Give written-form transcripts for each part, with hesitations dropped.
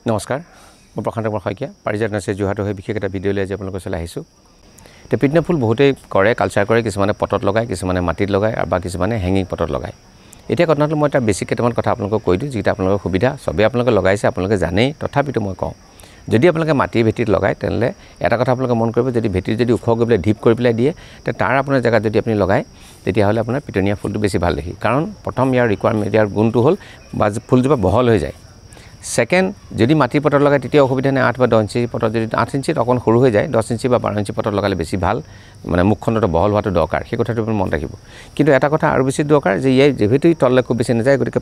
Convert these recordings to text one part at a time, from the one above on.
নমস্কাৰ মই প্ৰশান্ত কুমাৰ শইকীয়া পাৰিজাত নাৰ্চাৰী যোৰহাটৰ হৈ বিশেষ এটা ভিডিঅ' লৈ আজি আপোনালোকৰ ওচৰলৈ আহিছোঁ তে পিটনা ফুল বহুতেই কৰে কালচাৰ কৰে কিছুমানে পটত লগায় কিছুমানে মাটিত লগায় আৰু বা কিছুমানে হেঙিং পটত লগায় এতিয়া কথাটো মই এটা বেছিক কেইটামান কথা আপোনালোকক কৈ দিওঁ যিটা আপোনালোকৰ সুবিধা সবে আপোনালোকে লগাইছে আপোনালোকে জানেই তথাপিতো মই কওঁ যদি আপোনালোকে মাটিৰ ভেটিত লগায় তেনলে এটা কথা আপোনালোকে মন কৰিব যদি ভেটিত যদি ওখ গৈ পেলাই ঢিপ কৰি পেলাই দিয়ে তে তাৰ আপোনাৰ জায়গাত যদি আপুনি লগায় তেতিয়াহ'লে আপোনাৰ পিটনিয়া ফুলটো বেছি ভাল দেখি কাৰণ প্ৰথম ইয়াৰ ৰিকুৱাৰমেণ্ট ইয়াৰ গুণটো হ'ল বা ফুলজোপা বহল হৈ যায় সেকেন্ড যদি মাটিৰ পটত লগায় তেতিয়া অসুবিধা নাই 8 বা 10 ইঞ্চি পটত যদি 8 ইঞ্চিত অকণ সৰু হৈ যায় 10 ইঞ্চি বা 12 ইঞ্চি পটত লগালে বেছি ভাল মানে মুখখনটো বহল হোৱাটো দৰকাৰ সেই কথাটো আপুনি মন ৰাখিব কিন্তু এটা কথা আৰু বেছি দৰকাৰ যে ইয়াৰ যেহেতু তললে খুব বেছি নাযায় গতিকে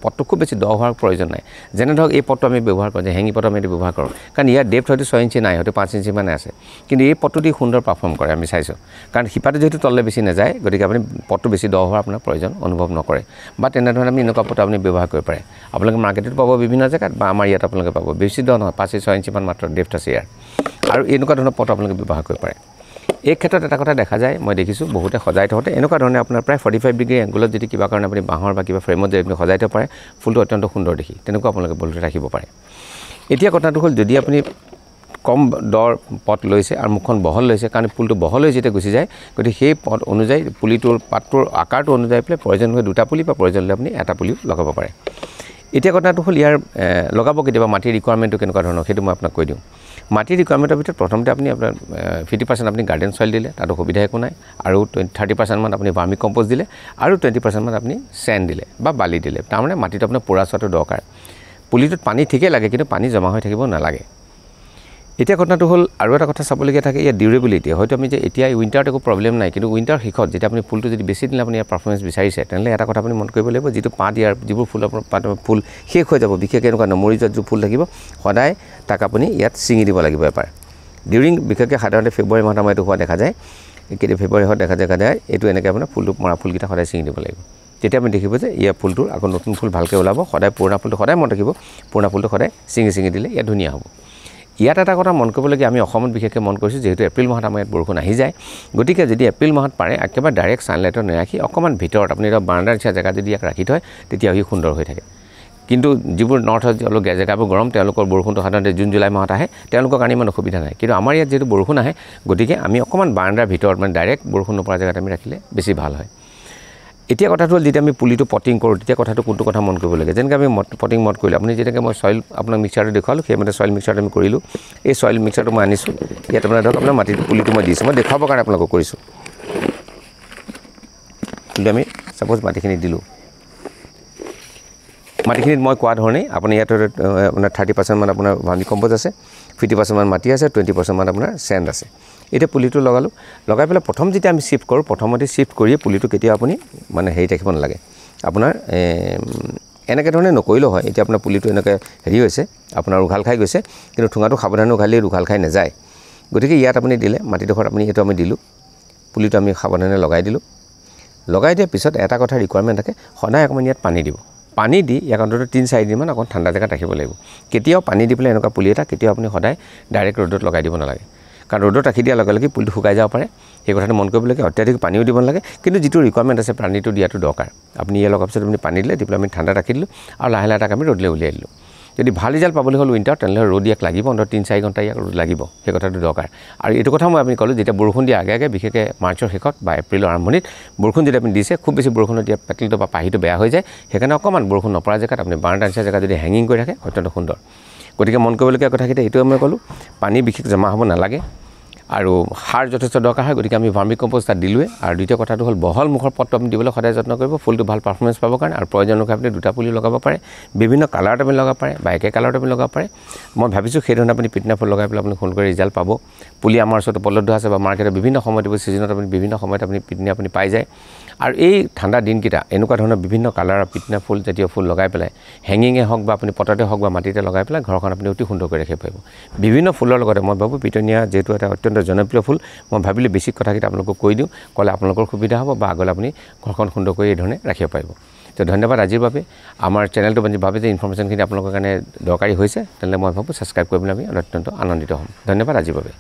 পটটো খুব বেছি দ হোৱাৰ প্ৰয়োজন নাই যেনে ধৰক এই পটটো আমি ব্যৱহাৰ কৰোঁ যে হেঙি পট আমি ব্যৱহাৰ কৰোঁ কাৰণ ইয়াৰ ডেপথ হয়তো 6 ইঞ্চি নাই হয়তো 5 ইঞ্চি মানে আছে কিন্তু এই পটটো দি সুন্দৰ পাৰফৰ্ম কৰে আমি চাইছোঁ কাৰণ শিপাটো যেহেতু তললে বেছি নাযায় গতিকে আপুনি পটটো বেছি দ হোৱাৰ আপোনাৰ প্ৰয়োজন অনুভৱ নকৰে বা তেনেধৰণে আমি এনেকুৱা পট আপুনি ব্যৱহাৰ কৰিব পাৰে আপোনালোকে মাৰ্কেটত পাব বিভিন্ন জেগাত বা আমাৰ ইয়াত আপোনালোকে পাব বেছি দ নহয় 5-6 ইঞ্চি মান মাত্ৰ ডেপথ আছে ইয়াৰ আৰু এনেকুৱা ধৰণৰ পট আপোনালোকে ব্যৱহাৰ কৰিব পাৰে এই ক্ষেত্ৰত এটা কথা দেখা যায় মই দেখিছোঁ বহুতে সজাই থওঁতে এনেকুৱা ধৰণে আপোনাৰ প্ৰায় 45 ডিগ্ৰী এংগলত যদি কিবা কাৰণে আপুনি বাঁহৰ বা কিবা ফ্ৰেমত যদি আপুনি সজাই থব পাৰে ফুলটো অত্যন্ত সুন্দৰ দেখি তেনেকুৱা আপোনালোকে বলটো ৰাখিব পাৰে এতিয়া কথাটো হ'ল যদি আপুনি কম দৰ পট লৈছে আৰু মুখখন বহল লৈছে কাৰণ ফুলটো বহল হৈ যেতিয়া গুচি যায় গতিকে সেই পট অনুযায়ী পুলিটোৰ পাতটোৰ আকাৰটো অনুযায়ী পেলাই প্ৰয়োজন হয় দুটা পুলি বা প্ৰয়োজন হ'লে আপুনি এটা পুলিও লগাব পাৰে এতিয়া কথাটো হ'ল ইয়াৰ লগাব কেতিয়াবা মাটিৰ ৰিকুৱাৰমেণ্টটো কেনেকুৱা ধৰণৰ সেইটো মই আপোনাক কৈ দিওঁ মাটিৰ ৰিকুৱাৰমেণ্টৰ ভিতৰত প্ৰথমতে আপুনি আপোনাৰ 50% আপুনি গাৰ্ডেন সইল দিলে তাত অসুবিধা একো নাই আৰু 30% মান আপুনি ভাৰ্মি কম্পোষ্ট দিলে আৰু 20% মান আপুনি চেণ্ড দিলে বা বালি দিলে তাৰমানে মাটিটো আপোনাৰ পোৰা চোৱাটো দৰকাৰ পুলিটোত পানী ঠিকেই লাগে কিন্তু পানী জমা হৈ থাকিব নালাগে এতিয়া কথাটো হ'ল আৰু এটা কথা চাবলগীয়া থাকে ইয়াৰ ডিউৰেবিলিটি হয়তো আমি যে এতিয়া উইণ্টাৰত একো প্ৰব্লেম নাই কিন্তু উইণ্টাৰ শেষত যেতিয়া আপুনি ফুলটো যদি বেছি দিলে আপুনি ইয়াৰ পাৰফৰ্মেঞ্চ বিচাৰিছে তেনেহ'লে এটা কথা আপুনি মন কৰিব লাগিব যিটো পাত ইয়াৰ যিবোৰ ফুলৰ পাত ফুল শেষ হৈ যাব বিশেষকৈ এনেকুৱা নমৰি যোৱা ফুল থাকিব সদায় তাক আপুনি ইয়াত ছিঙি দিব লাগিব এবাৰ ডিউৰিং বিশেষকৈ সাধাৰণতে ফেব্ৰুৱাৰী মাহত আমাৰ এইটো হোৱা দেখা যায় কেতিয়া ফেব্ৰুৱাৰী মাহত দেখা যায় এইটো এনেকৈ আপোনাৰ ফুলটো মৰা ফুলকেইটা সদায় ছিঙি দিব লাগিব তেতিয়া আপুনি দেখিব যে ইয়াৰ ফুলটোৰ আকৌ নতুন ফুল ভালকৈ ওলাব সদায় পুৰণা ফুলটো সদায় মন ৰাখিব পুৰণা ফুলটো সদায় ছিঙি দিলে ইয়াত ধুনীয়া হ'ব ইয়াত এটা কথা মন কৰিবলগীয়া আমি অসমত বিশেষকৈ মন কৰিছোঁ যেহেতু এপ্ৰিল মাহত আমাৰ ইয়াত বৰষুণ আহি যায় গতিকে যদি এপ্ৰিল মাহত পাৰে একেবাৰে ডাইৰেক্ট ছানলাইটত নাৰাখি অকণমান ভিতৰত আপুনি এটা বাৰাণ্ডাৰ নিচিনা জেগা যদি ইয়াক ৰাখি থয় তেতিয়া সি সুন্দৰ হৈ থাকে কিন্তু যিবোৰ নৰ্থত অলপ জেগাবোৰ গৰম তেওঁলোকৰ বৰষুণটো সাধাৰণতে জুন জুলাই মাহত আহে তেওঁলোকৰ কাৰণে ইমান অসুবিধা নাই কিন্তু আমাৰ ইয়াত যিহেতু বৰষুণ আহে গতিকে আমি অকণমান বাৰাণ্ডাৰ ভিতৰত মানে ডাইৰেক্ট বৰষুণ নপৰা জেগাত আমি ৰাখিলে বেছি ভাল হয় এতিয়া কথাটো হ'ল যেতিয়া আমি পুলিটো পটিং কৰোঁ তেতিয়া কথাটো কোনটো কথা মন কৰিব লাগে যেনেকৈ আমি পটিং মত কৰিলোঁ আপুনি যেনেকৈ মই চইল আপোনাক মিক্সাৰটো দেখুৱালোঁ সেইমতে চইল মিক্সাৰটো আমি কৰিলোঁ এই চইল মিক্সাৰটো মই আনিছোঁ ইয়াত আপোনাৰ ধৰক আপোনাৰ মাটিৰ পুলিটো মই দিছোঁ মই দেখুৱাবৰ কাৰণে আপোনালোকক কৰিছোঁ কিন্তু আমি ছাপ'জ মাটিখিনি দিলোঁ মাটিখিনিত মই কোৱা ধৰণেই আপুনি ইয়াত আপোনাৰ 30% মান আপোনাৰ ভাৰ্মি কম্পোষ্ট আছে 50% মান মাটি আছে 20% মান আপোনাৰ চেণ্ড আছে এতিয়া পুলিটো লগালোঁ লগাই পেলাই প্ৰথম যেতিয়া আমি শিফ্ট কৰোঁ প্ৰথমতে শিফ্ট কৰিয়ে পুলিটো কেতিয়া আপুনি মানে হেৰি ৰাখিব নালাগে আপোনাৰ এনেকৈ ধৰণে নকৰিলেও হয় এতিয়া আপোনাৰ পুলিটো এনেকৈ হেৰি হৈছে আপোনাৰ উঘাল খাই গৈছে কিন্তু ঠুঙাটো সাৱধানে উঘালি উঘাল খাই নাযায় গতিকে ইয়াত আপুনি দিলে মাটিডোখৰত আপুনি এইটো আমি দিলোঁ পুলিটো আমি সাৱধানে লগাই দিলোঁ লগাই দিয়াৰ পিছত এটা কথা ৰিকুৱাৰমেণ্ট থাকে সদায় অকণমান ইয়াত পানী দিব পানী দি ইয়াক অন্তত 3-4 দিনমান অকণ ঠাণ্ডা জেগাত ৰাখিব লাগিব কেতিয়াও পানী দি পেলাই এনেকুৱা পুলি এটা কেতিয়াও আপুনি সদায় ডাইৰেক্ট ৰ'দত লগাই দিব নালাগে কাৰণ ৰ'দত ৰাখি দিয়াৰ লগে লগে পুলিটো শুকাই যাব পাৰে সেই কথাটো মন কৰিবলগীয়া অত্যাধিক পানীও দিব নালাগে কিন্তু যিটো ৰিকুৱাৰমেণ্ট আছে পানীটো দিয়াটো দৰকাৰ আপুনি ইয়াৰ লগাৰ পিছত আপুনি পানী দিলে দি পেলাই আমি ঠাণ্ডা ৰাখি দিলোঁ আৰু লাহে লাহে তাক আমি ৰ'দলৈ উলিয়াই দিলোঁ যদি ভাল ৰিজাল্ট পাবলৈ হ'ল উইণ্টাৰ তেনেহ'লে ৰ'দ ইয়াক লাগিব অন্তত 3-4 ঘণ্টা ইয়াক ৰ'দ লাগিব সেই কথাটো দৰকাৰ আৰু এইটো কথা মই আপুনি ক'লোঁ যেতিয়া বৰষুণ দিয়া আগে আগে বিশেষকৈ মাৰ্চৰ শেষত বা এপ্ৰিলৰ আৰম্ভণিত বৰষুণ যেতিয়া আপুনি দিছে খুব বেছি বৰষুণত দিয়া পেটেলটো বা পাহিটো বেয়া হৈ যায় সেইকাৰণে অকণমান বৰষুণ নপৰা জেগাত আপুনি বাৰাণ্ডাৰ নিচিনা জেগাত যদি হেঙিং কৰি ৰাখে অত্যন্ত সুন্দৰ গতিকে মন কৰিবলগীয়া কথাকেইটা এইটোৱে মই ক'লোঁ পানী বিশেষ জমা হ'ব নালাগে আৰু সাৰ যথেষ্ট দৰকাৰ হয় গতিকে আমি ভাৰ্মি কম্পোষ্ট তাত দিলোঁৱে আৰু দ্বিতীয় কথাটো হ'ল বহল মুখৰ পটটো আপুনি দিবলৈ সদায় যত্ন কৰিব ফুলটো ভাল পাৰফৰ্মেঞ্চ পাবৰ কাৰণে আৰু প্ৰয়োজন অনুসাৰে আপুনি দুটা পুলি লগাব পাৰে বিভিন্ন কালাৰত আপুনি লগাব পাৰে বা একে কালাৰত আপুনি লগাব পাৰে মই ভাবিছোঁ সেইধৰণে আপুনি পিটনা ফুল লগাই পেলাই আপুনি সোনকালে ৰিজাল্ট পাব পুলি আমাৰ ওচৰত উপলব্ধ আছে বা মাৰ্কেটত বিভিন্ন সময়ত ছিজনত আপুনি বিভিন্ন সময়ত আপুনি পিটনা আপুনি পাই যায় আৰু এই ঠাণ্ডা দিনকেইটা এনেকুৱা ধৰণৰ বিভিন্ন কালাৰৰ পিটনা ফুল জাতীয় ফুল লগাই পেলাই হেঙিঙে হওক বা আপুনি পটতে হওক বা মাটিতে লগাই পেলাই ঘৰখন আপুনি অতি সুন্দৰ কৰি ৰাখিব পাৰিব বিভিন্ন ফুলৰ লগতে মই ভাবোঁ পিটনিয়া যিহেতু এটা অত্যন্ত জনপ্ৰিয় ফুল মই ভাবিলোঁ বেছিক কথাকেইটা আপোনালোকক কৈ দিওঁ ক'লে আপোনালোকৰ সুবিধা হ'ব বা আগলৈ আপুনি ঘৰখন সুন্দৰ কৰি এই ধৰণে ৰাখিব পাৰিব তো ধন্যবাদ আজিৰ বাবে আমাৰ চেনেলটো ভাবে যে ইনফৰমেশ্যনখিনি আপোনালোকৰ কাৰণে দৰকাৰী হৈছে তেনেহ'লে মই ভাবোঁ ছাবস্ক্ৰাইব কৰিবলৈ আমি অত্যন্ত আনন্দিত হ'ম ধন্যবাদ আজিৰ বাবে